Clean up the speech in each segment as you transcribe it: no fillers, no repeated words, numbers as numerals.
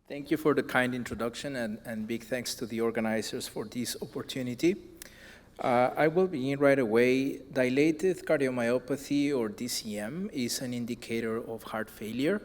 Thank you for the kind introduction, and big thanks to the organizers for this opportunity. I will begin right away. Dilated cardiomyopathy, or DCM, is an indicator of heart failure.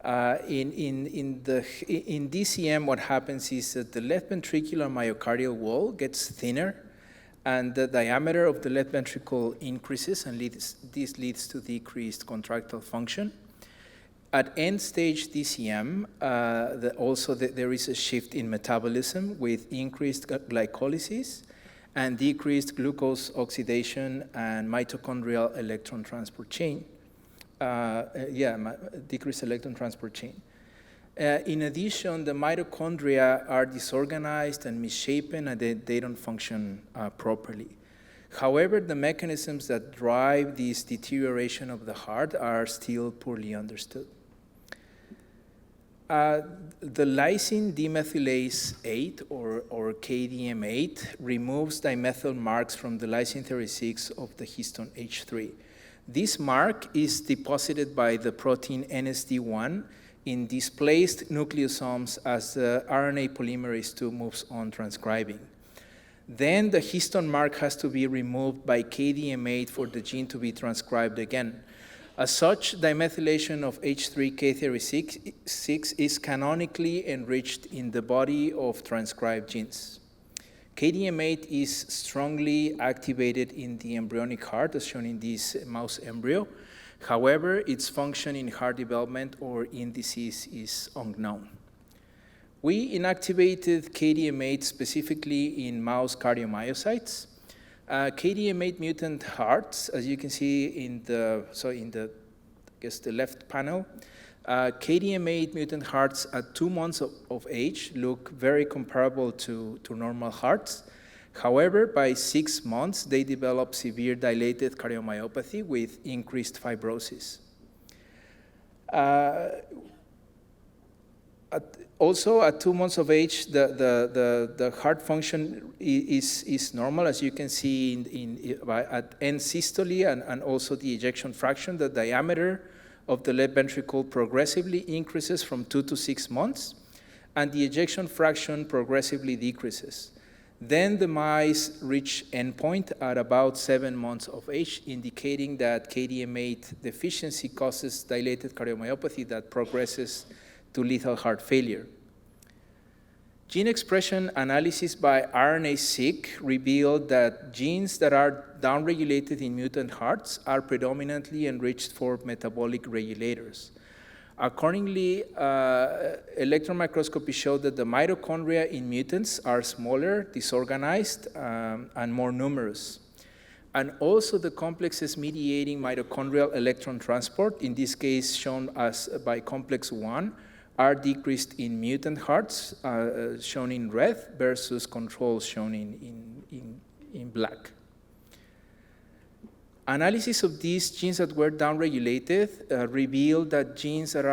In DCM, what happens is that the left ventricular myocardial wall gets thinner, and the diameter of the left ventricle increases, and this leads to decreased contractile function. At end-stage DCM, there is a shift in metabolism with increased glycolysis and decreased glucose oxidation and mitochondrial electron transport chain. Decreased electron transport chain. In addition, the mitochondria are disorganized and misshapen, and they don't function properly. However, the mechanisms that drive this deterioration of the heart are still poorly understood. The lysine demethylase 8, or KDM8, removes dimethyl marks from the lysine 36 of the histone H3. This mark is deposited by the protein NSD1 in displaced nucleosomes as the RNA polymerase II moves on transcribing. Then the histone mark has to be removed by KDM8 for the gene to be transcribed again. As such, dimethylation of H3K36 is canonically enriched in the body of transcribed genes. KDM8 is strongly activated in the embryonic heart, as shown in this mouse embryo. However, its function in heart development or in disease is unknown. We inactivated KDM8 specifically in mouse cardiomyocytes. KDM8 mutant hearts, as you can see in the left panel, KDM8 mutant hearts at 2 months of age look very comparable to normal hearts. However, by 6 months, they develop severe dilated cardiomyopathy with increased fibrosis. Also, at 2 months of age, the heart function is normal, as you can see at end systole and also the ejection fraction. The diameter of the left ventricle progressively increases from 2 to 6 months, and the ejection fraction progressively decreases. Then the mice reach endpoint at about 7 months of age, indicating that KDM8 deficiency causes dilated cardiomyopathy that progresses to lethal heart failure. Gene expression analysis by RNA-seq revealed that genes that are downregulated in mutant hearts are predominantly enriched for metabolic regulators. Accordingly, electron microscopy showed that the mitochondria in mutants are smaller, disorganized, and more numerous. And also the complexes mediating mitochondrial electron transport, in this case shown as by complex 1, are decreased in mutant hearts, shown in red, versus controls shown in black. Analysis of these genes that were downregulated revealed that genes that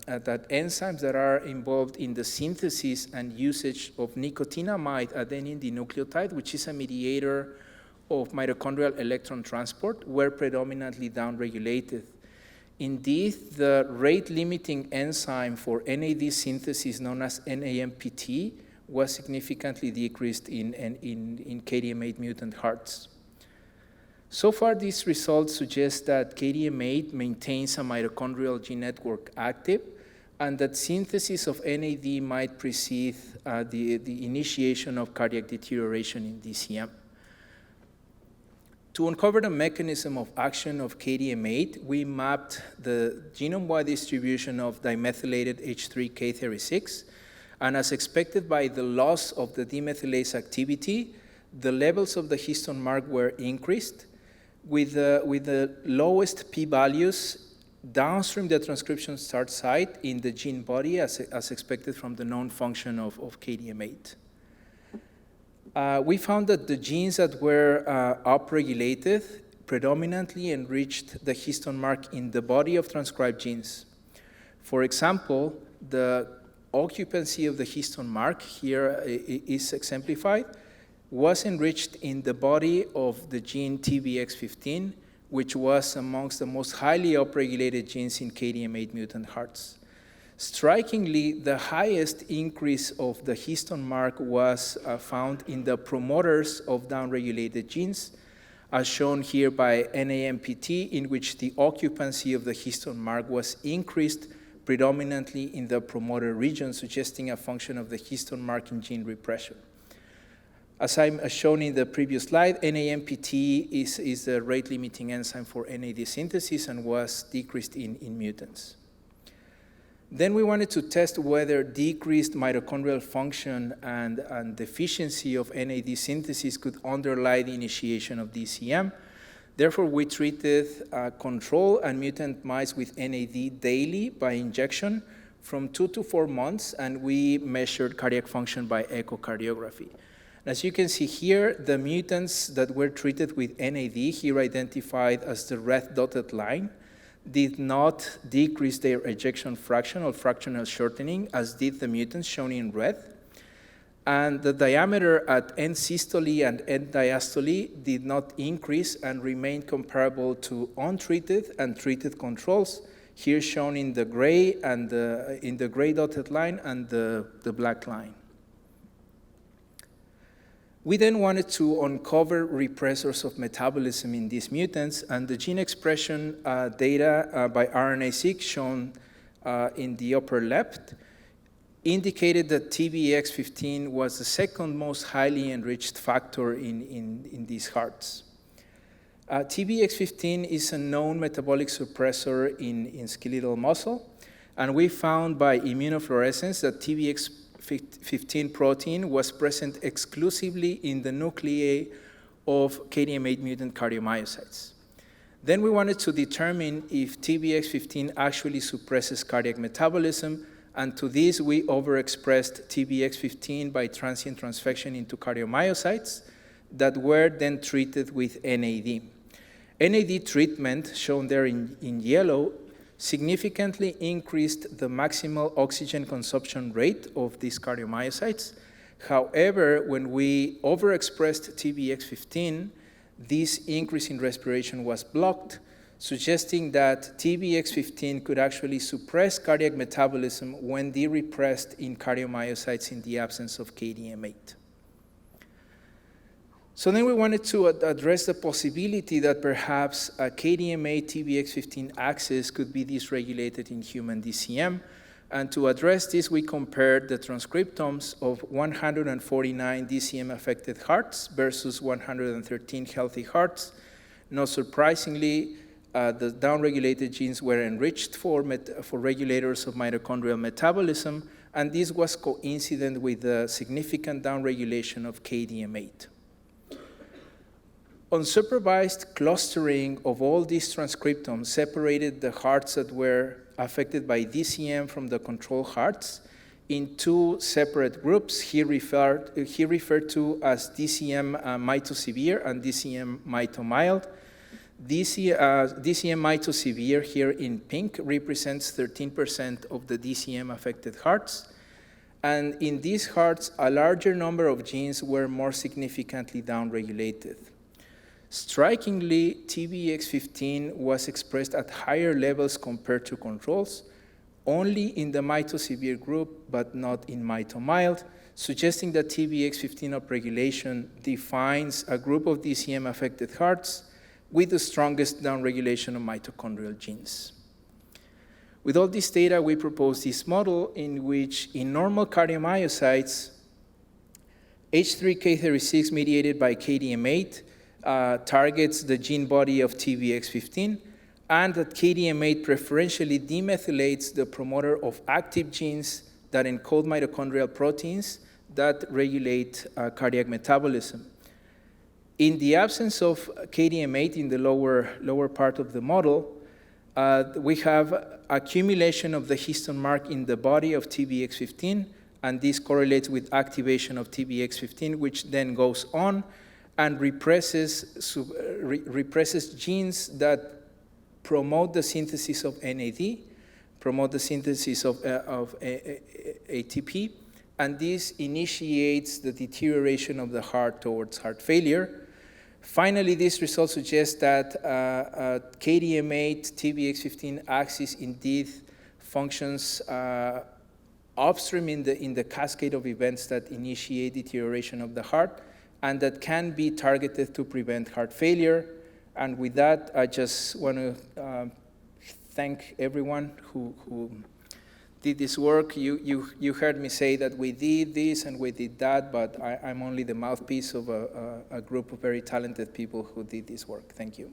that enzymes that are involved in the synthesis and usage of nicotinamide adenine dinucleotide, which is a mediator of mitochondrial electron transport, were predominantly downregulated. Indeed, the rate-limiting enzyme for NAD synthesis, known as NAMPT, was significantly decreased in KDM8 mutant hearts. So far, these results suggest that KDM8 maintains a mitochondrial gene network active, and that synthesis of NAD might precede the initiation of cardiac deterioration in DCM. To uncover the mechanism of action of KDM8, we mapped the genome-wide distribution of dimethylated H3K36, and as expected by the loss of the demethylase activity, the levels of the histone mark were increased, with the lowest p-values downstream the transcription start site in the gene body, as expected from the known function of KDM8. We found that the genes that were upregulated predominantly enriched the histone mark in the body of transcribed genes. For example, the occupancy of the histone mark here is exemplified, was enriched in the body of the gene TBX15, which was amongst the most highly upregulated genes in KDM8 mutant hearts. Strikingly, the highest increase of the histone mark was found in the promoters of downregulated genes, as shown here by NAMPT, in which the occupancy of the histone mark was increased predominantly in the promoter region, suggesting a function of the histone mark in gene repression. As shown in the previous slide, NAMPT is the rate-limiting enzyme for NAD synthesis and was decreased in mutants. Then we wanted to test whether decreased mitochondrial function and deficiency of NAD synthesis could underlie the initiation of DCM. Therefore, we treated control and mutant mice with NAD daily by injection from 2 to 4 months, and we measured cardiac function by echocardiography. As you can see here, the mutants that were treated with NAD, here identified as the red dotted line, did not decrease their ejection fraction or fractional shortening, as did the mutants shown in red. And the diameter at end systole and end diastole did not increase and remained comparable to untreated and treated controls, here shown in the gray and in the gray dotted line and the black line. We then wanted to uncover repressors of metabolism in these mutants, and the gene expression data by RNA-seq shown in the upper left indicated that TBX15 was the second most highly enriched factor in these hearts. TBX15 is a known metabolic suppressor in skeletal muscle, and we found by immunofluorescence that TBX15 protein was present exclusively in the nuclei of KDM8 mutant cardiomyocytes. Then we wanted to determine if TBX15 actually suppresses cardiac metabolism, and to this we overexpressed TBX15 by transient transfection into cardiomyocytes that were then treated with NAD. NAD treatment, shown there in yellow, significantly increased the maximal oxygen consumption rate of these cardiomyocytes. However, when we overexpressed TBX15, this increase in respiration was blocked, suggesting that TBX15 could actually suppress cardiac metabolism when de-repressed in cardiomyocytes in the absence of KDM8. So then we wanted to address the possibility that perhaps a KDM8 TBX15 axis could be dysregulated in human DCM. And to address this, we compared the transcriptomes of 149 DCM-affected hearts versus 113 healthy hearts. Not surprisingly, the downregulated genes were enriched for regulators of mitochondrial metabolism, and this was coincident with the significant downregulation of KDM8. Unsupervised clustering of all these transcriptomes separated the hearts that were affected by DCM from the control hearts in two separate groups, here referred to as DCM mitosevere and DCM mitomild. DCM mitosevere, here in pink, represents 13% of the DCM-affected hearts. And in these hearts, a larger number of genes were more significantly downregulated. Strikingly, TBX15 was expressed at higher levels compared to controls, only in the mitosevere group, but not in mitomild, suggesting that TBX15 upregulation defines a group of DCM-affected hearts with the strongest downregulation of mitochondrial genes. With all this data, we proposed this model in which in normal cardiomyocytes, H3K36 mediated by KDM8 targets the gene body of TBX15, and that KDM8 preferentially demethylates the promoter of active genes that encode mitochondrial proteins that regulate cardiac metabolism. In the absence of KDM8 in the lower part of the model, we have accumulation of the histone mark in the body of TBX15, and this correlates with activation of TBX15, which then goes on and represses genes that promote the synthesis of NAD, promote the synthesis of ATP, and this initiates the deterioration of the heart towards heart failure. Finally, this result suggests that KDM8 TBX15 axis indeed functions upstream in the cascade of events that initiate deterioration of the heart, and that can be targeted to prevent heart failure. And with that, I just want to thank everyone who did this work. You heard me say that we did this and we did that, but I'm only the mouthpiece of a group of very talented people who did this work. Thank you.